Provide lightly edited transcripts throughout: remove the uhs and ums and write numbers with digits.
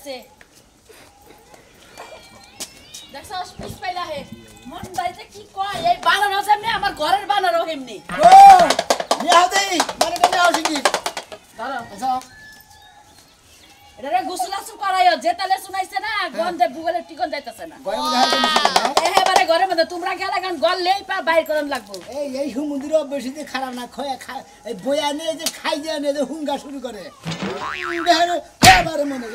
আছে দেখছস পিস পাইলা হে মন দাইতে কি কয় এই বানর আছে এমনি আমার ঘরের বানরও এমনি ও নিয়া দেই মানে কেন আসি কি দাঁড়াও আচ্ছা এটারে গোসলাসু করাইও যেতালে শুনাইছে না গন্ধে বুগলে টিকন যাইতাছে না গয় মধ্যে হাতে মিশে না এবারে ঘরের মধ্যে তোমরা গেলে গান গললেই পা বাইর করন লাগবো এই হুমুন্দির বেশি দিয়ে খারাপ না খয়া এই বয়া নিয়ে যে খাই যায় নিয়ে যে হুঙ্গা শুরু করে এবারে মনে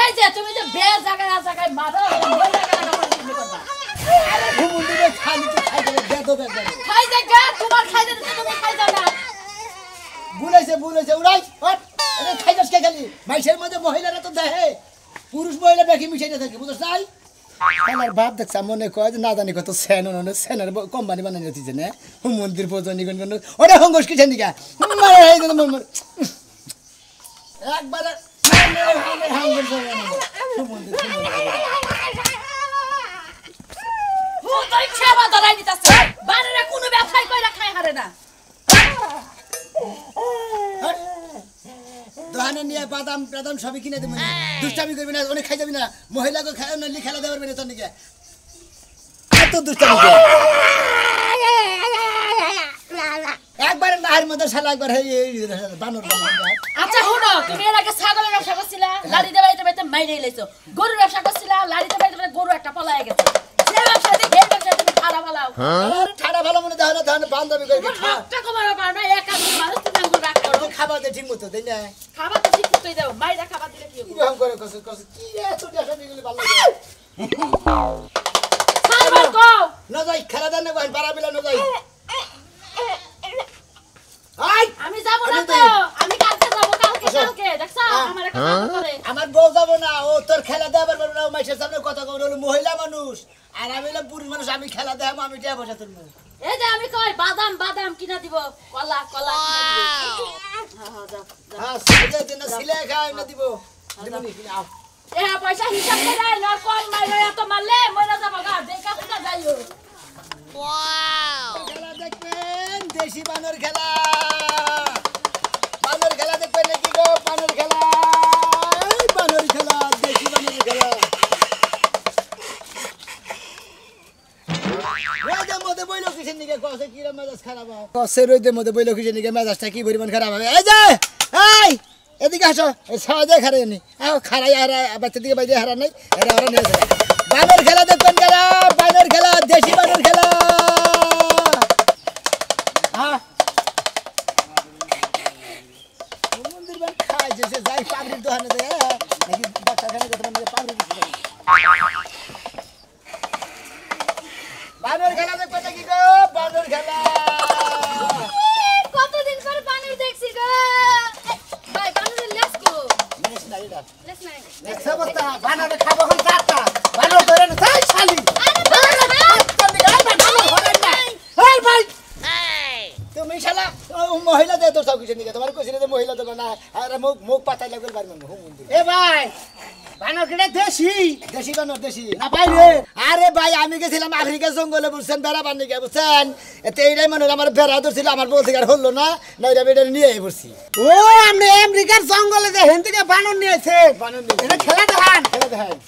এই যে তুমি যে বে জায়গায় মারো ওই জায়গাটা তুমি করবা হুমুন্দিরে খালি তো খাই গেলে বেদো বেদো খাই জায়গা তোমার খাই দিতে তুমি খাই যাও না বুলাইছে উড়াই হট আরে খাই যাস কে খালি মাইশের মধ্যে মহিলারা তো দেহে পুরুষ মহিলা বেশি মিশাই না থাকে বুঝছ নাই আমার বাপ দেখছ মনে কয় যে না জানি কত সেনের কোম্পানি বানাই দিয়েছে না মন্দির পর্যন্ত কোন ওরে হংগস কিছেন দিকা মারে এই যে মন একবার ও তুই খাবা ধরাই দিতাছে বানরে কোনো ব্যবসায় কইরা খাই হারে না দোকানে নিয়ে বাদাম সবই কিনে দেবেন দুষ্টামি করবি না অনেক খাই যাবি না মহিলাকে খেলা দেওয়ার বেড়ে তোর নিকে এত দুষ্টামি একবার নাহের মধ্যে শালা একবার বানর আচ্ছা হুনো তুমি এর আগে ছাগলের ব্যবসা করছিলা লাড়ি দেবাইতে বাইতে মাইরে লাইছো গরুর ব্যবসা করছিলা লাড়িতে বাইতে গরু একটা পলায় গেছে যে ব্যবসা দিয়ে এই ব্যবসা তুমি খারাপ ফলাও ঠাড়া ভালো মনে দাও না ধান বান্ধবী করে একটা কমার পার না এক আদমি মানুষ তুমি আঙ্গুর রাখ করো খাবার দে ঠিক মতো তাই না খাবার তো ঠিক মতোই দাও মাইরা খাবার দিলে কি হবে কিরকম করে কস কি এত দেশা দিগুলি ভালো লাগে সারবার কও না যাই খেলা দেন না বাড়া বিলা না যাই আই আমি যাব না তো আমি কালকে যাব কালকে দেখছো আমার একটা কাজ করে আমার বউ যাব না ও তোর খেলা দেবার পারবে না মাইশের সামনে কথা কই হলো মহিলা মানুষ আর আমি হলাম পুরুষ মানুষ আমি খেলা দেব আমি টিয়া বসা তুলবো এই যে আমি কই বাদাম কিনা দিব কলা কিনা দিব হ্যাঁ যাও হ্যাঁ সিলে দেন সিলে খাই না দিব দিবনি কিনা আও এ পয়সা হিসাব করে না কোন মাইরে এত মারলে মরে যাব গা দেখা কিনা যাইও ওয়াও খেলা দেখবেন দেশি বানর খেলা দেখবেন নাকি গো বানর খেলা দেশি বানর খেলা রোদের মধ্যে বইলো কিসের নিকে কসে কি মেজাজ খারাপ হয় কসে রোদের মধ্যে বইলো কিসের নিকে মেজাজটা কি পরিমাণ খারাপ হবে এই যে এই এদিকে আসো এই সাজে খারাই নি আও খারাই আর বাচ্চা দিকে বাইরে হারা নাই এরা ওরা নিয়ে যায় বানর খেলা দেখবেন খেলা বানর খেলা দেশি বানর খেলা হ্যাঁ মন্দির বান খাই যে যাই পাবলিক দোকানে যায় নাকি বাচ্চা খানে দেখতে মানে পাবলিক বানর খেলা দেখবেন নাকি গো বানর খেলা কতদিন পরে বানর দেখছি গো ভাই বানরের লেস গো লেস নাই এটা লেস নাই লেস বস্তা বানর খাবো হল চারটা বানর ধরে না তাই শালি ভাই তুমি শালা মহিলা দে তো সব কিছু নিকে তোমার কইছিলে যে মহিলা দেব না আর মুখ পাতাই লাগবে বাড়ি মন মন্দির এ ভাই বানর কেটে দেশি বানর দেশি না ভাই রে আরে ভাই আমি গেছিলাম আফ্রিকা জঙ্গলে বুঝছেন বেড়া বান্ধি গে বুঝছেন এতে এইটাই মনে আমার বেড়া ধরছিল আমার বউ থেকে আর হলো না নাইরা বেড়ে নিয়ে বসছি ও আমি আমেরিকার জঙ্গলে যে হেন থেকে বানর নিয়েছে বানর নিয়ে এটা খেলা দেখান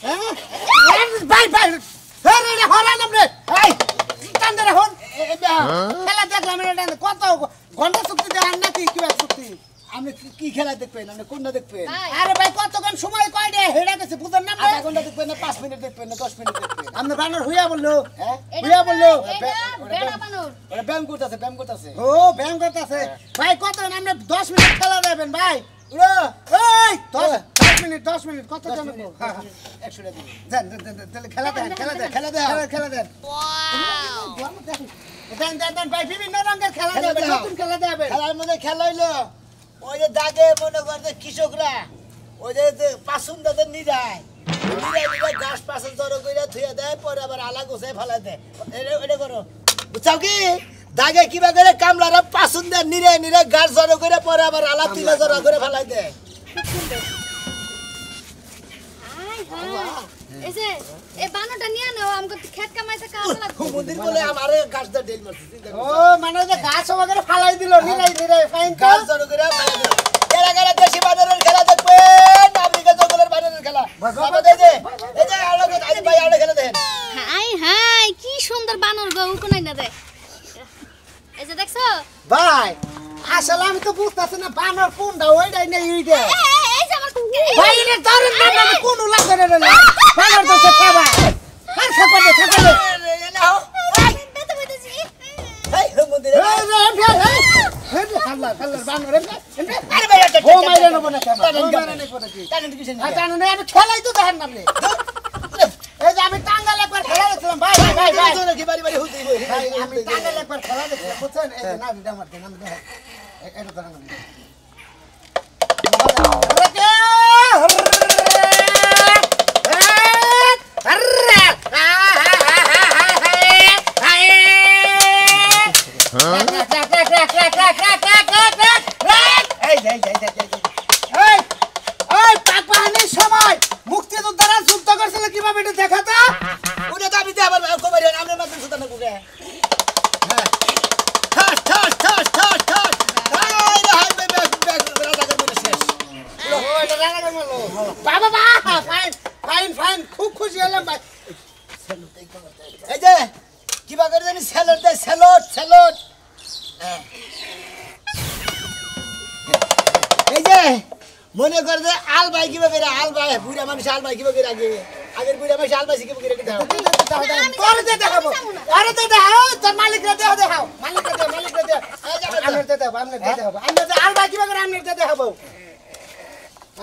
হ্যাঁ ভাই হ্যাঁ রে হরান আমরা এই কান্দরে হন খেলা দেখলাম এটা কত ঘন্টা চুক্তি দেন নাকি কি চুক্তি আমি কি খেলা দেখবেন আপনি কোনটা দেখবেন আরে ভাই কতক্ষণ সময় কয় রে হেডা গেছে বুঝেন না আধা ঘন্টা দেখবেন না 5 মিনিট দেখবেন না 10 মিনিট দেখবেন আপনি বানর হইয়া বললো হ্যাঁ হইয়া বললো বেড়া বানর ওরে ব্যায়াম করতেছে ও ব্যায়াম করতেছে ভাই কতক্ষণ আপনি 10 মিনিট খেলা দেবেন ভাই এই 10 মিনিট কত জানবো 100 টাকা দিবেন দেন খেলা দেন ওয়াও দেন ভাই বিভিন্ন রঙের খেলা দেবেন নতুন খেলা দেবেন খেলার মধ্যে খেলা হইলো ওই যে দাগে মনে করতে কৃষকরা ওই যে পাসুন্দাদের নিরায় গাছ পাশন জড়ো করে থুয়ে দেয় পরে আবার আলা গোছায় ফেলা দেয় এটা করো বুঝছাও কি দাগে কিবা করে কামলারা পাসুন্দা নিরে গাছ জড়ো করে পরে আবার আলা তুলে জড়ো করে ফেলাই দেয় এই যে এই বানরটা নিয়ে নাও আমাকে খেত কামাইতে কাজ লাগবে মন্দির বলে আমারে গাছটা ডেল মারছে ও মানে যে গাছ ওগরে ফালাই দিল নিরাই ফাইন গাছ জড়ো করে ফেলাই দেয় এরা দেশি বানরের খেলা দেখবে ভাই আসলে আমি তো বুঝতাছি না বানর কোনটা ওইটাই না এইটা এই যে আমার ভাই এটা ধরেন না আমি কোন লাগে রে বানর তো খাবা আর খাবা দে বেতে বেতেছি এই মন্দিরে আরে ভাই এটা ও মাইরে নেব না খেলাই তো দেখেন না আপনি এই যে আমি টাঙ্গাল একবার খেলা দেখছিলাম ভাই কি বাড়ি বাড়ি হইতে ভাই আমি টাঙ্গাল একবার খেলা দেখছিলাম বুঝছেন এই যে না ভিডিও আমার দেন আমি দেখেন এটা ধরেন সময় মুক্তিযোদ্ধারা যুদ্ধ করছিল কিভাবে এটা দেখাতো ওটা তো আমি দেবার কবারে আমরা মাত্র সুতানা করে হ্যাঁ ঠাস ঠাস ঠাস ঠাস ঠাস হাই হাই ব্যাগ রাজা করে শেষ বাবা ফাইন ফাইন ফাইন খুব খুশি হলাম ভাই এই যে কিবা করে জানি স্যালাড দে স্যালাড স্যালাড এই যে মনে কর যে আল ভাই কিবা করে আল ভাই বুড়া মানুষ আল ভাই কিবা করে আগের বুড়া মানুষ আল ভাই কিবা করে দাও করে দে দেখাবো আরে দে দেখাও তোর মালিকরে দেখাও মালিকরে দে আমরা দে দেখাবো আমরা দে দেখাবো আমরা দে আর বাকি বাকি আমরা দে দেখাবো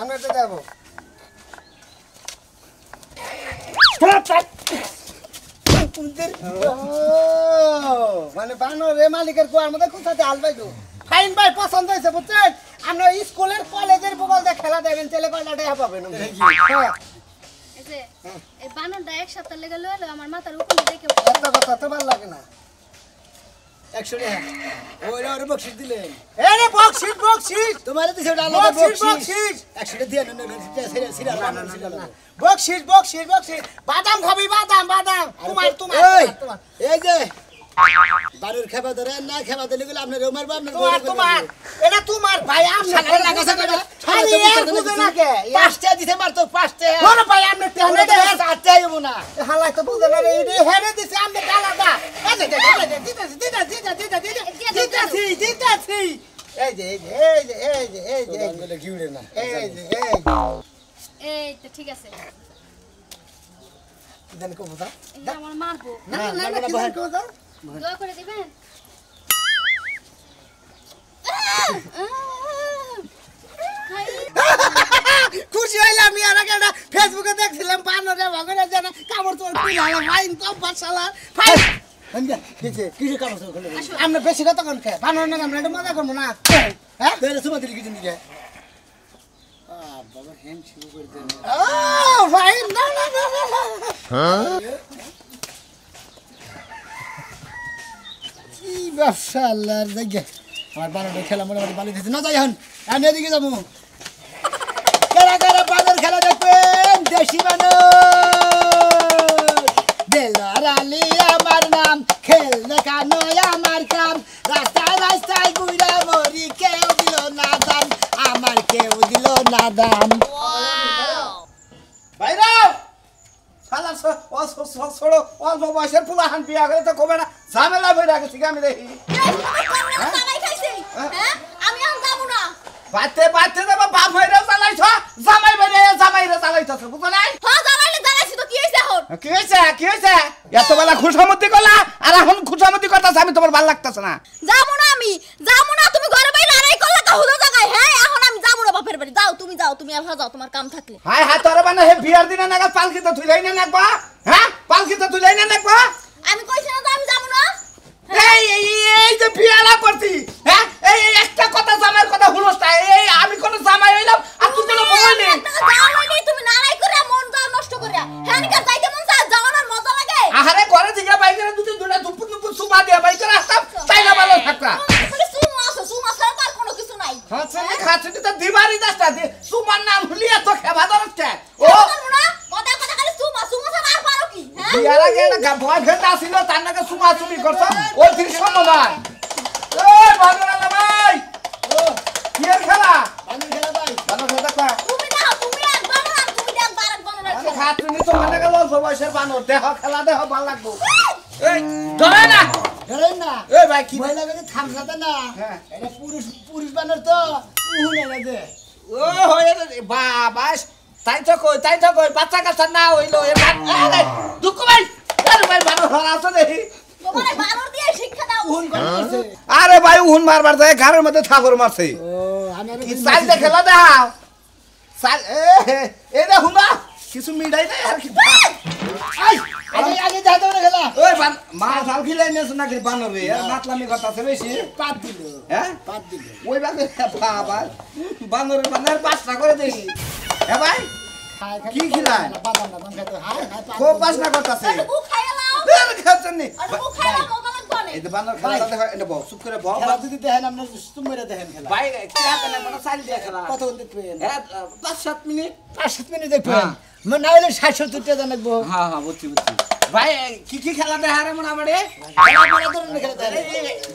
আমরা দে দেখাবো মানে বানর রে মালিকের কোয়ার মধ্যে কোথাতে আলবাই গো ফাইন ভাই পছন্দ হয়েছে বুঝছেন আমরা স্কুলের কলেজের বল দিয়ে খেলা দেবেন ছেলে কয়টা পাবেন এই যে এই বানরটা এক সপ্তাহ লেগে লইলো আমার মাথার উপরে দেখে একটা কথা তো ভালো লাগে না 100 টাকা ওরে ওরে বকশিশ দিলেন এই রে বকশিশ তোমারে দিছে ওটা আলাদা বকশিশ বকশিশ 100 টাকা দিয়ে না সিরা বকশিশ বাদাম খাবি বাদাম তোমার এই যে বাড়ির খাবার ধরে না খাবার দিলে গেলে আপনার মারবো তোমার এটা তোমার ভাই সাগরে লাগাছে না আরে এর বুঝে না কে পাঁচটা দিতে মারতো পাঁচটা বড় ভাই আপনি তেহনে দে চারটা আইবো না হালাই তো বুঝে না রে এই হেরে দিছে আমি গালাটা এই যে দিতাছি এই যে বলে কিউরে না এই তো ঠিক আছে জান কো বুঝা এই যে আমার মারবো না কি কো দাও দোয়া করে দিবেন খুশি হইলাম ইয়ার আগে একটা ফেসবুকে দেখছিলাম বানরে ভগরে জানা কামড় তোর পিলালা ফাইন তো বাসালা ফাইন আন্দা কিছে কাম আছে ওখানে আমরা বেশি কথা কোন খায় বানর না আমরা এটা মজা করব না হ্যাঁ তেরে সুমা দিলি কিছে নিকে বাবা হ্যান্ড শুরু করে দেন ও ফাইন না কি ব্যবসা আল্লাহর জায়গা আমার বারোটা খেলা মোটামুটি ভালো দিয়েছে না যাই হন আমি এদিকে যাবো কারা কারা বাজার খেলা দেখবেন দেশি মানুষ বেলার আলী আমার নাম খেল দেখানো আমার কাম রাস্তায় রাস্তায় ঘুরা মরি কেউ দিল না দাম আমার কেউ দিল না দাম ভাইরাও শালা ছোড়ো অল্প বয়সের পোলা হান বিয়া করে তো কবে না ঝামেলা বই রাখছি আমি দেখি আমি আর যাবো না বাতে দেবা বাপ হইরা চালাইছ জামাই রে চালাইছস বুঝছ নাই হ্যাঁ জানাইলে জানাইছি তো কি হইছে এখন কি হইছে এত বেলা খুশামতি করলা আর এখন খুশামতি করতাছ আমি তোমার ভালো লাগতাছে না যাবো না আমি যাবো না তুমি ঘরে বাইরে লড়াই করলে কাহুদা জায়গায় হ্যাঁ এখন আমি যাবো না বাপের বাড়ি যাও তুমি আর যাও তোমার কাম থাকলে হায় তোর বানা হে বিয়ার দিনা নাগা পালকিতে তুইলাই না নাকবা হ্যাঁ পালকিতে তুইলাই না নাকবা আমি কইছি না তো আমি যাবো না এই যে বিয়ালা করতি হ্যাঁ এই একটা কথা জামাইর কথা হুলস না এই আমি কোন জামাই হইলাম আর তুই কোন বই নেই তুমি নারাই করে মন যা নষ্ট করে হ্যাঁ নিকা যাইতে মন যা যাওয়ার মজা লাগে আহারে ঘরে দিগা বাইকের দুটা দুপুর সুমা দিয়া বাইকের আসতাম তাই না ভালো থাকতা মানে সুমা ছাড়া তো আর কোনো কিছু নাই খাচ্ছি তো দিবারি দাসটা সুমার নাম হুলিয়া তো খেবা ধরছে ও না কথা খালি সুমা ছাড়া আর পারো কি হ্যাঁ বিয়ার আগে একটা ভয় ফেলতে আসিল তার নাকি সুমা চুরি করছ ওই দিন সময় ওই ভাগরালা ভাই ও কি খেলা আমি খেলা ভাই ভালো খেলা তুমি দাও তুমি এক বানর তুমি দেখ বারক বানরের খেলা খাচ্ছি তো মানে গেল বয়সের বানর দেহ খেলা দেহ ভালো লাগবো এই ধরে না ধরেন না এই ভাই কি মহিলা গেছে থামসাতে না হ্যাঁ। এটা পুরুষ বানর তো উহুনে না দে ও হয়ে বাবা তাই তো কই বাচ্চা কাচ্চা না হইলো আরে দুঃখ ভাই আরে ভাই বানর হরা আছে দেখি তোমারে বানর দিয়ে শিক্ষা দাও উহুন করছে আরে ভাই উহুন মারবার যায় ঘরের মধ্যে ঠাকুর মারছে ও আমি কি চাই দে খেলা দাও চাই এ দেখুন না কিছু মিডাই নাই আর কি আই আগে যাইতে না খেলা ওই মা ঝাল খিলাই নিয়েছ নাকি বানর রে আর মাতলামি কথা আছে বেশি পাত দিল হ্যাঁ পাত দিল ওই বাগে বাবা বানরের বানর পাঁচটা করে দেখি হ্যাঁ ভাই কি খিলাই বাদাম বাদাম খেতে হাই খুব পাঁচটা করতেছে মুখ খাইয়া লাও খাচ্ছেন নি আর মুখ খাইয়া মজা লাগবে না এই যে বানর খেলা দেখো এটা বউ চুপ করে বউ খেলা যদি দেখেন আপনি তুমরে দেখেন খেলা ভাই কি হাতে না মানে চাল দিয়ে খেলা কতক্ষণ দেখবেন হ্যাঁ 5-7 মিনিট 5-7 মিনিট দেখবেন মানে না হলে 60-70 টাকা জানাবো হ্যাঁ হ্যাঁ বুঝছি ভাই কি খেলা দেখা রে মনে আমারে আপনারা ধরুন খেলা দেখেন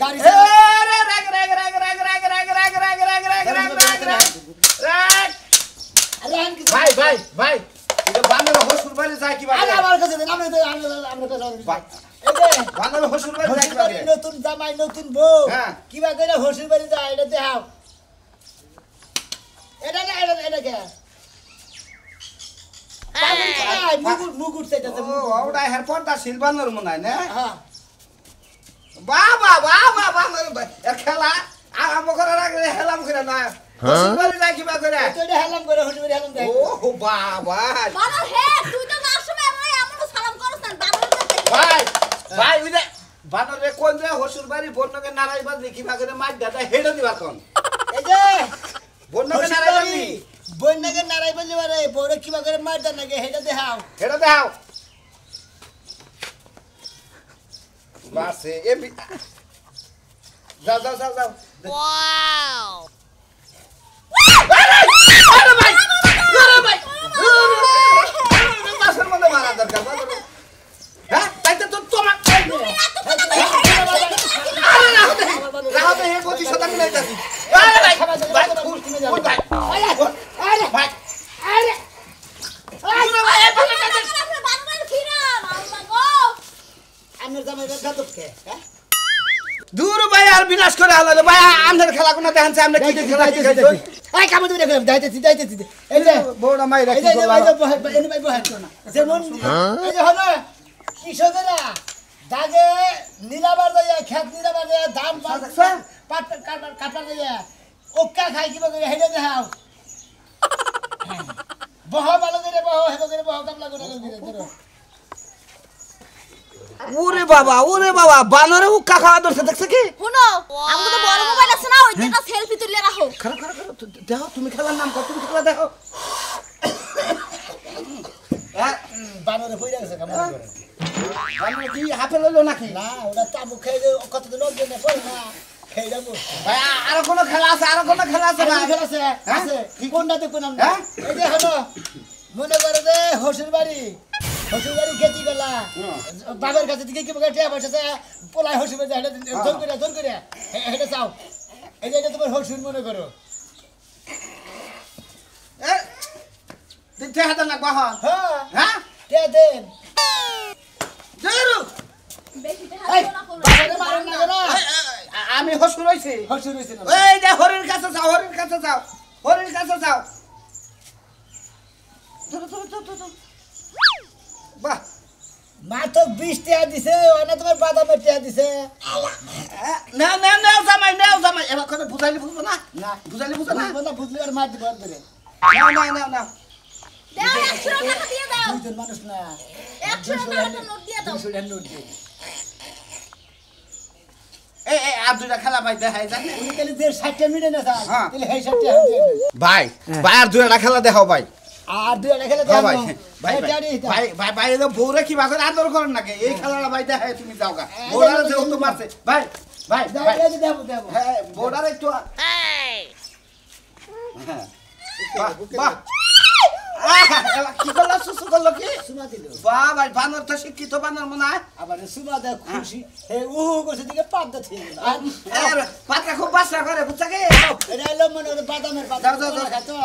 গাড়ি রে রাগ রাগ রাগ রাগ রাগ রাগ রাগ রাগ রাগ রাগ রাগ রাগ রাগ ভাই এটা বানর হসুর বাড়ি যায় কি ভাই আরে আমার কাছে দেন আমরা কাছে এই যে বানর হসুর বাড়ি যায় কি ভাই নতুন জামাই নতুন বউ হ্যাঁ। কিবা করে হসুর বাড়ি যায় এটা দেখাও এটা না এটা কে মুগুর সেটা ও ওটা হের পর্দা শিলবানর মনে হয় না হ্যাঁ বাবা বানর খেলা আরাম করে রাখলে হেলাম করে না হসুর বাড়ি যায় কি ভাই করে তো এটা হেলাম করে হসুর বাড়ি হেলাম দেখ ও বাবা বানর হে তুই তো যার সময় আমরা এমন সালাম করছ না বানর ভাই ওই যে বানরে কোন যে হসুর বাড়ি বন্যকে নারাইবার দেখি ভাগরে মাছ দাদা হেডে দিবা কোন এই যে বন্যকে নারাইবার নি বন্যাকে নারাই বললে পারে বড় কিবা করে মার দেন নাকি হেটা দেখাও হেডে দাও বাসে এ যাও ওয়াও আরে ভাই বাসের মধ্যে মারা দরকার হ্যাঁ তাই তো তোমার রাহতে হে কোটি শতাংশ নাই যাচ্ছি আরে ভাই ভাই আরে ভাই আমার জামাই গাদব কে হ্যাঁ দূর ভাই আর বিনাশ করে আলো ভাই আমাদের খেলা কোন দেখেন আমরা কি খেলা কি আই কাম দিবে দেখো দাইতেছি এই যে বড় মাই এই রাখি যে ভাই এনে ভাই বহান না যেমন এই যে হলো কৃষকেরা দাগে নীলাবার যায় খেত নীলাবার যায় ধান পাট কাটা যায় ওকা খাই কিবা করে হেডে দেখাও বহ ভালো করে বহ হেডে করে বহ কামলা করে ধরো ওরে বাবা বানরে উক্কা খাওয়া ধরছে দেখছ কি শুনো আমাদের তো বড় মোবাইল আছে না ওইটা একটা সেলফি তুলে রাখো খারাপ দেখো তুমি খেলার নাম কর তুমি খেলা দেখো বানরে পয়রা গেছে কামলা করে বানরে কি হাফে লইলো নাকি না ওটা তাবু খেয়ে কতদিন লোক দেনে পড়ে না খেয়ে যাবো ভাই আর কোন খেলা আছে ভাই খেলা আছে আছে কোনটা দেখুন আমরা হ্যাঁ? এই যে হলো মনে করে যে হসুর বাড়ি খেতি গলা বাবার কাছে দিকে কি বলে টিয়া বসেছে পোলাই হসুর বাড়ি হেঁটে জোর করে হেঁটে চাও এই যে এটা তোমার হসুর মনে করো দিতে হাতে না বাহ হ্যাঁ হ্যাঁ টিয়া দেন জরু বেশি এই, টাকা না করো বাবারে মারেন না কেন? আমি হসুর হইছি হসুর হয়েছে না এই যে হরির কাছে যাও বাহ মা তো 20 টাকা দিছে ওনা তোমার বাদামের টাকা দিছে নাও জামাই এবার কথা বুঝাইলে বুঝবো না না বুঝাইলে বুঝবো না বলা বুঝলি আর মার দিব আর ধরে নাও দাও 100 টাকা দিয়ে দাও দুইজন মানুষ না 100 টাকা নোট দিয়ে দাও 200 টাকা নোট দে এই আর দুইটা খেলা ভাই দেখাই জানি উনি তাহলে 60 মিনিট না স্যার হ্যাঁ। তাহলে 60 টাকা দিয়ে ভাই আর দুইটা খেলা দেখাও ভাই আর দুই টাকা খেলে হ্যাঁ দাও ভাই এলো বউরে কি ভাগ আদর করেন নাকি এই খেলাটা ভাই দেখাই তুমি যাও গা বউরা যে তো মারছে ভাই দেবো হ্যাঁ বউরার একটু বাহ কি করলো সুসু করলো কি সুমা দিল বাহ ভাই বানর তো শিক্ষিত বানর মনে হয় আবার সুমা দে খুশি হে করছে দিকে পাদ্দা ছিল পাত্রা খুব বাসনা করে বুঝছা কি এটা হলো মনে হয় বাদামের যাও। খাতো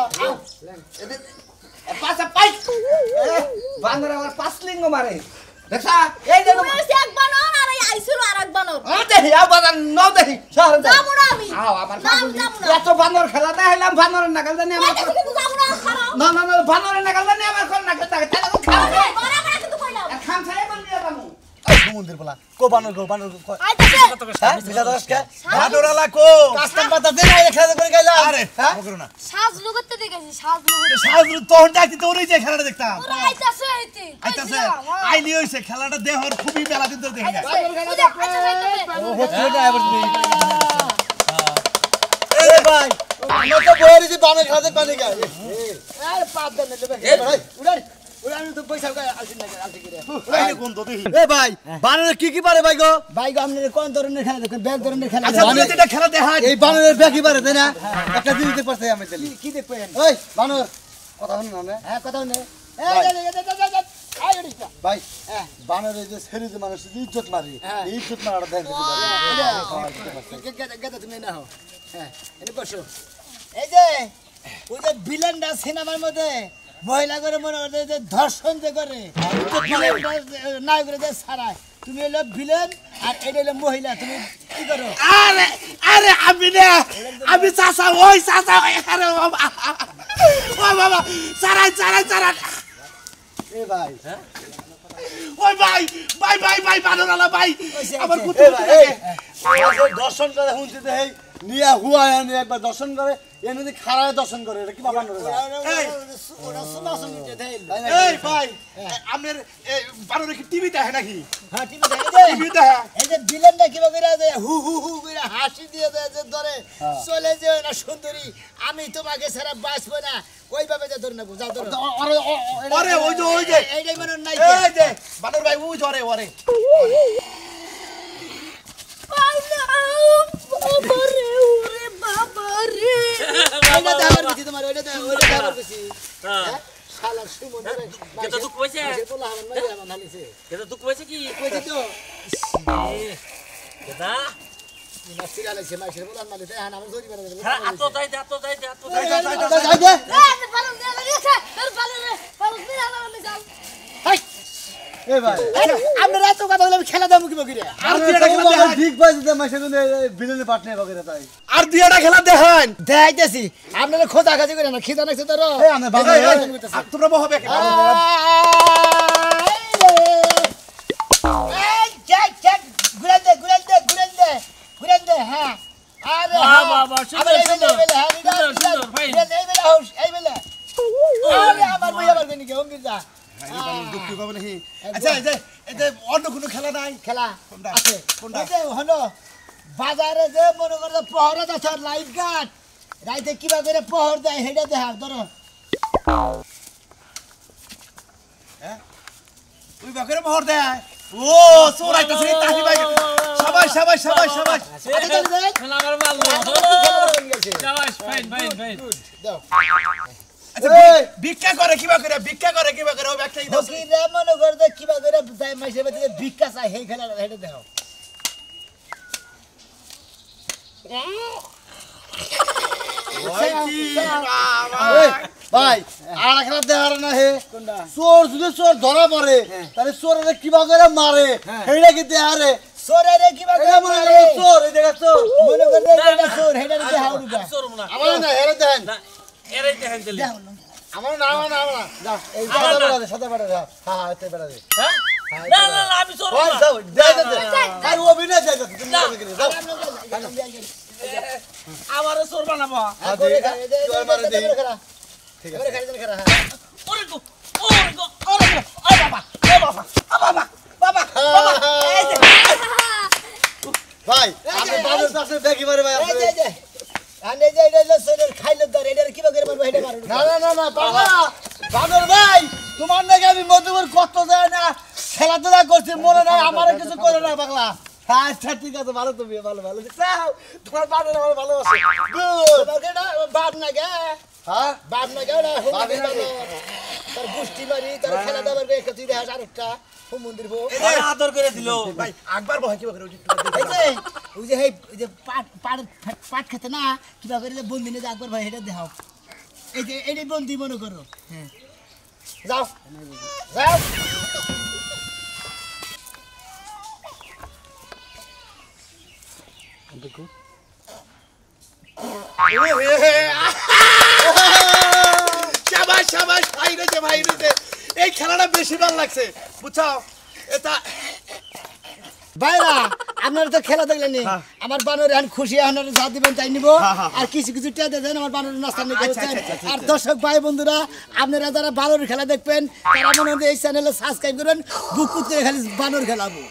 পাঁচা পাই বানর আবার 5 লিঙ্গ মারে দেখছা এই দেখো তুমি হচ্ছে এক বানর আর এই আইছিল আরেক বানর দেখি আও বাজার নাও দেখি শহরে যাবো না আমি আও আমার যাবো না এত বানর খেলা দেখাইলাম বানরের নাগাল জানি আমার কিন্তু যাবো না খারাপ না না না বানরের নাগাল জানি আমার কোন নাগাল থাকে তাহলে কোন খাও বড় বড় কিন্তু কইলাম খাম ছাই বল দিয়া বামু সমুদ্রের বলা কো বানর আইতাছে হ্যাঁ বিজা দশকে ভাদরালা কো কাস্টম পাতা দে না খেলা করে গেলা আরে হ্যাঁ করো না সাজ লুগতে দেখেছি সাজ লুগতে সাজু তখন ডাকতি তো ওরই যে খেলাটা দেখতাম ওরা আইতাছে আইতে আইতাছে আইলি হইছে খেলাটা দেহর খুবই বেলা দিন ধরে দেখি ও হচ্ছে না এবার তুমি এ ভাই আমরা তো বইরি যে বানর খাতে পানি গায় আরে পাত দেন নেবে ভাই উড়ান তো পয়সা আসিন না আলতে করে আইলি কোন তো দেখি এ ভাই বানরে কি পারে ভাই গো ভাই গো আপনি কোন ধরনের খেলা দেখেন ব্যাগ ধরনের খেলা আচ্ছা তুমি যেটা খেলা দেখা এই বানরের ব্যাগ কি পারে তাই না একটা দিন দিতে পারছে আমি তাহলে কি দেখবেন ওই বানর কথা শুনুন না হ্যাঁ কথা শুনুন ভাই বানরের যে ছেড়ে যে মানুষ ইজ্জত মারি এই ইজ্জত মারাটা দেখতে পারে তুমি না হো হ্যাঁ এনে বসো এই যে ওই যে ভিলেনটা সিনেমার মধ্যে মহিলা করে মনে করে যে ধর্ষণ যে করে নায়ক করে যে ছাড়ায় তুমি হলো ভিলেন আর এটা হলো মহিলা তুমি কি করো আরে আরে আমি না আমি চাচা ওই চাচা আরে বাবা ও বাবা সারাই সারাই সারাই এ ভাই ওই ভাই ভাই ভাই ভাই ভাদরালা ভাই আমার এ কুতু ভাই এই দর্শন করে শুনছি যে এই নিয়া হুয়া এনে একবার দর্শন করে এনে যদি খারায় দর্শন করে এটা কি বাবা নরে এই ওরা শোনা শুনতে দেই এই ভাই আপনার বারোরে কি টিভি দেখে নাকি হ্যাঁ টিভি দেখে টিভি দেখে এই যে ভিলেনটা কি করে দেয় হু হু হু করে হাসি দিয়ে দেয় যে ধরে চলে যে না সুন্দরী আমি তোমাকে ছাড়া বাঁচবো না ওইভাবে যে ধরে নেবো যাও ধরো আরে ওই যে এইটাই মনে নাই এই যে বাদর ভাই ওই জরে ওরে ওইটা দেখার বেশি তোমার ওইটা দেখার বেশি হ্যাঁ শালা সুমন রে কেতা দুঃখ পাইছে বলা হবে না আমার নালিছে কেতা দুঃখ পাইছে কি কইছি তো কেতা নাস্তি গালাইছে মাইশের বলা নালিছে হ্যাঁ আমার জরি বেরা হ্যাঁ আতো যাই দে আতো যাই দে আতো যাই যাই দে এ ভাই আমরা এত কথা বলে খেলা দাম কি বকিরে আর দুইটা খেলা দেখান ঠিক পাইছে যে মাইশের বিলেনে পাটনে বকিরে তাই আর দুইটা খেলা দেখান দেখাইতেছি আপনারা খোঁজা খাজি করে না খিদা নাকছে তোর এই আমরা বাবা আর তোমরা বহবে কি এই চেক চেক ঘুরেন দে হ্যাঁ আরে বাহ, বাহ, বাহ, সুন্দর, সুন্দর। সুন্দর, সুন্দর, ভাই। এই বেলা আরে আমার বই আবার গনি কেমন বিজা দুঃখ পাবে নাকি আচ্ছা এই যে অন্য কোনো খেলা নাই খেলা কোনটা? আছে কোনটা? ওই যে হলো বাজারে যে মনে করে প্রহরা আছে লাইট গার্ড রাইতে কিবা করে প্রহর দেয় হেডা দেখা ধরো ওই বাকেরে মোহর দেয় ও সোরাইতাছে তাহি ভাই সবাই সবাই সবাই সবাই খেলা আমার ভালো শাবাশ ফাইন ফাইন ফাইন আচ্ছা ভিক্ষা করে কিবা করে ও ব্যাগটাই দাও ফকিরে মনে করে যে কিবা করে যায় মাইসে বাড়িতে ভিক্ষা চাই সেই খেলা হেডে দেখো ভাই আর খেলা দেখার না হে চোর যদি চোর ধরা পড়ে তাহলে চোরের কিবা করে মারে হেডা কি দেহারে চোরের কিবা করে মারে চোর এই দেখা চোর মনে করে এটা চোর হেডা দেখাও রুবা সরম না আমার না হেডা দেন না এরাই দেখেন দিলি আমার না যা এই সাদা বেড়া দে হ্যাঁ এতে বেড়া দে হ্যাঁ না না না আমি সরম ওই না যাও দে আর ও বিনা যাই তুমি যাও আমারে সর বানাবো ঠিক আছে ওরে গো ওরে বাবা বাবা এই যে ভাই আপনি বাজার পাশে দেখি মারে ভাই আপনি আনে যে এটা সোনের খাইলো দর এটা কিবা করে মারবো এটা মারবো না বাবা বাদর ভাই তোমার নাকি আমি মধুবর কত যায় না খেলাধুলা করছি মনে নাই আমারে কিছু করে না পাগলা আচ্ছা ঠিক আছে ভালো তুমি ভালো চাও তোমার বাদর আমার ভালো আছে তোমাকে না বাদ না গে হ্যাঁ বাদ না গে না তোর গুষ্টি মারি তোর খেলা দাবার বে তুই দেখাস আরেকটা মন্দির বো আদর করে দিলো ভাই আকবার বহ কিবা করে ওই যে পাট খেতে না কিবা করে যে বন্দি নিয়ে একবার ভাই এটা দেখাও এই যে এটাই বন্দি মনে করো হ্যাঁ যাও যাও শাবাশ শাবাশ ভাই রে এই খেলাটা বেশি ভালো লাগছে বুঝছো এটা ভাইরা আপনারা তো খেলা দেখলেন আমার বানর এখন খুশি আপনারা যা দিবেন তাই নিব আর কিছু কিছু টেদে দেন আমার বানর নাস্তা নিয়ে গেছেন আর দর্শক ভাই বন্ধুরা আপনারা যারা বানর খেলা দেখবেন তারা মনে হয় এই চ্যানেলে সাবস্ক্রাইব করেন বুক করে খালি বানর খেলাবো।